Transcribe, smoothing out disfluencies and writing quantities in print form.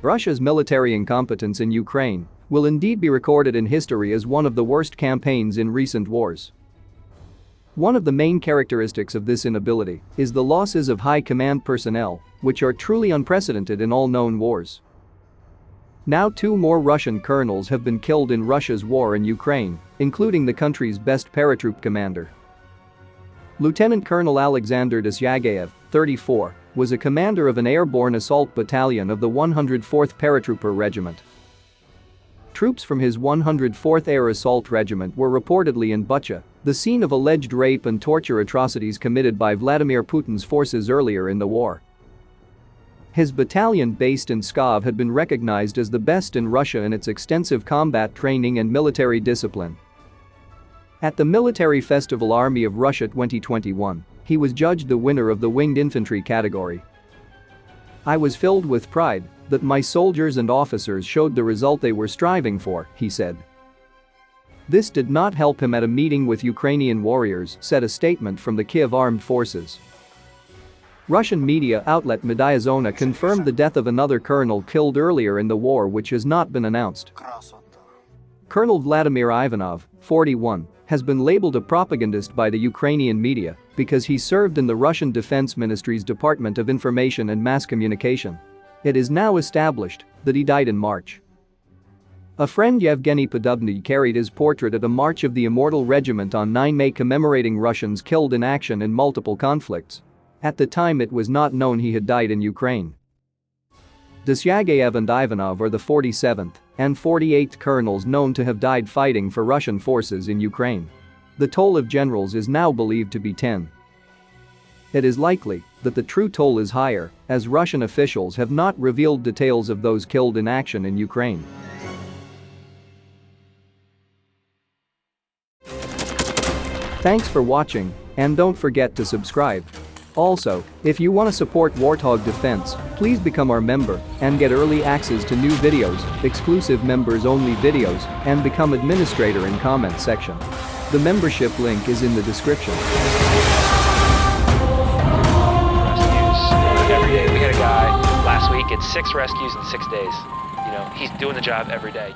Russia's military incompetence in Ukraine will indeed be recorded in history as one of the worst campaigns in recent wars. One of the main characteristics of this inability is the losses of high command personnel, which are truly unprecedented in all known wars. Now 2 more Russian colonels have been killed in Russia's war in Ukraine, including the country's best paratroop commander. Lieutenant Colonel Alexander Desyagev, 34, was a commander of an airborne assault battalion of the 104th Paratrooper Regiment. Troops from his 104th Air Assault Regiment were reportedly in Bucha, the scene of alleged rape and torture atrocities committed by Vladimir Putin's forces earlier in the war. His battalion based in Pskov had been recognized as the best in Russia in its extensive combat training and military discipline. At the Military Festival Army of Russia 2021, he was judged the winner of the Winged Infantry category. "I was filled with pride that my soldiers and officers showed the result they were striving for," he said. This did not help him at a meeting with Ukrainian warriors, said a statement from the Kiev Armed Forces. Russian media outlet Media Zona confirmed the death of another colonel killed earlier in the war, which has not been announced. Colonel Vladimir Ivanov, 41, has been labeled a propagandist by the Ukrainian media because he served in the Russian Defense Ministry's Department of Information and Mass Communication. It is now established that he died in March. A friend, Yevgeny Podubny, carried his portrait at a March of the Immortal Regiment on 9 May commemorating Russians killed in action in multiple conflicts. At the time, it was not known he had died in Ukraine. Desyagev and Ivanov are the 47th and 48th colonels known to have died fighting for Russian forces in Ukraine. The toll of generals is now believed to be 10. It is likely that the true toll is higher, as Russian officials have not revealed details of those killed in action in Ukraine. Thanks for watching, and don't forget to subscribe. Also, if you want to support Warthog Defense, please become our member and get early access to new videos, exclusive members-only videos, and become administrator in comment section. The membership link is in the description. Rescues every day. We had a guy last week at 6 rescues in 6 days. He's doing the job every day.